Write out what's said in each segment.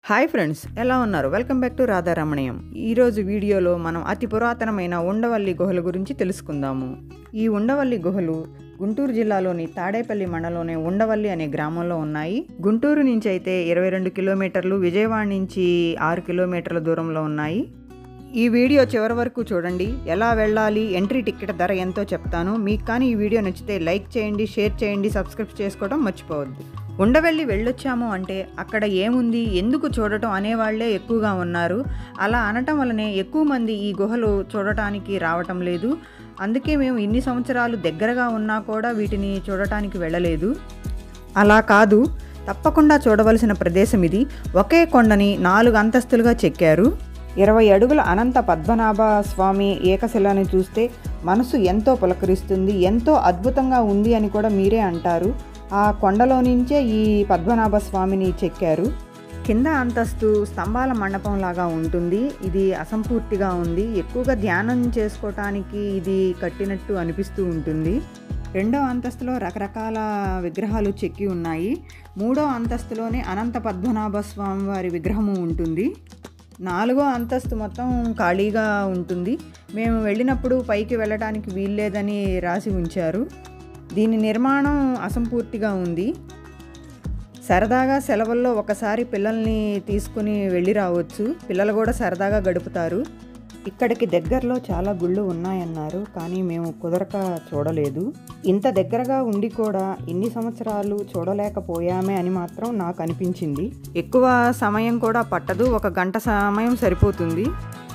Hi friends, ఎలా ఉన్నారు? Welcome back to Radharamanayam. ఈరోజు వీడియోలో మనం అతి పురాతనమైన ఉండవల్లి గుహల గురించి తెలుసుకుందాము. ఈ ఉండవల్లి గుహలు గుంటూరు జిల్లాలోని తాడేపల్లి మండలంలోని ఉండవల్లి అనే గ్రామంలో ఉన్నాయి. గుంటూరు నుంచి అయితే 22 కిలోమీటర్లు, విజయవాడ నుంచి 6 కిలోమీటర్ల దూరంలో ఉన్నాయి. ఈ వీడియో చివరి వరకు చూడండి. ఎలా వెళ్ళాలి, ఎంట్రీ టికెట్ ధర ఎంతో చెప్తాను. మీకు కానీ ఈ వీడియో నచ్చితే లైక్ చేయండి, షేర్ చేయండి, సబ్స్క్రైబ్ చేసుకోవడం మర్చిపోవద్దు. ఉండవల్లి వెళ్ళొచ్చాము అంటే అక్కడ ఏముంది, ఎందుకు చూడటం అనేవాళ్లే ఎక్కువగా ఉన్నారు. అలా అనటం వల్లనే ఎక్కువ మంది ఈ గుహలు చూడటానికి రావటం లేదు. అందుకే మేము ఇన్ని సంవత్సరాలు దగ్గరగా ఉన్నా కూడా వీటిని చూడటానికి వెళ్ళలేదు. అలా కాదు, తప్పకుండా చూడవలసిన ప్రదేశం ఇది. ఒకే కొండని 4 అంతస్తులుగా చెక్కారు. 20 అడుగుల అనంత పద్మనాభ స్వామి ఏకశిలని చూస్తే మనసు ఎంతో పులకరిస్తుంది. ఎంతో అద్భుతంగా ఉంది అని కూడా మీరే అంటారు. ఆ కొండలో నుంచే ఈ పద్మనాభ స్వామిని చెక్కారు. కింద అంతస్తు స్తంభాల మండపం లాగా ఉంటుంది. ఇది అసంపూర్తిగా ఉంది. ఎక్కువగా ధ్యానం చేసుకోవటానికి ఇది కట్టినట్టు అనిపిస్తూ ఉంటుంది. 2వ అంతస్తులో రకరకాల విగ్రహాలు చెక్కి ఉన్నాయి. 3వ అంతస్తులోనే అనంత పద్మనాభ స్వామి వారి విగ్రహము ఉంటుంది. 4వ అంతస్తు మొత్తం ఖాళీగా ఉంటుంది. మేము వెళ్ళినప్పుడు పైకి వెళ్ళడానికి వీల్లేదని రాసి ఉంచారు. దీని నిర్మాణం అసంపూర్తిగా ఉంది. సరదాగా సెలవుల్లో ఒకసారి పిల్లల్ని తీసుకుని వెళ్ళి రావచ్చు. పిల్లలు కూడా సరదాగా గడుపుతారు. ఇక్కడికి దగ్గరలో చాలా గుళ్ళు ఉన్నాయన్నారు, కానీ మేము కుదరక చూడలేదు. ఇంత దగ్గరగా ఉండి కూడా ఇన్ని సంవత్సరాలు చూడలేకపోయామే అని మాత్రం నాకు అనిపించింది. ఎక్కువ సమయం కూడా పట్టదు, 1 గంట సమయం సరిపోతుంది.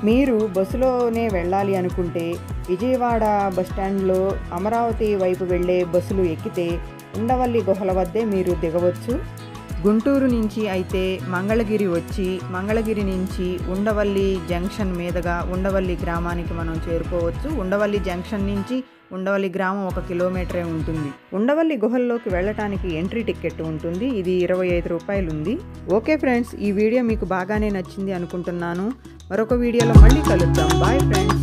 మీరు బస్సులోనే వెళ్ళాలి అనుకుంటే విజయవాడ బస్టాండ్లో అమరావతి వైపు వెళ్ళే బస్సులు ఎక్కితే ఉండవల్లి గుహల వద్దే మీరు దిగవచ్చు. గుంటూరు నుంచి అయితే మంగళగిరి వచ్చి మంగళగిరి నుంచి ఉండవల్లి జంక్షన్ మీదుగా ఉండవల్లి గ్రామానికి మనం చేరుకోవచ్చు. ఉండవల్లి జంక్షన్ నుంచి ఉండవల్లి గ్రామం 1 కిలోమీటరే ఉంటుంది. ఉండవల్లి గుహల్లోకి వెళ్ళటానికి ఎంట్రీ టికెట్ ఉంటుంది. ఇది 25 రూపాయలు ఉంది. ఓకే ఫ్రెండ్స్, ఈ వీడియో మీకు బాగానే నచ్చింది అనుకుంటున్నాను. మరొక వీడియోలో మళ్ళీ కలుద్దాం. Bye friends.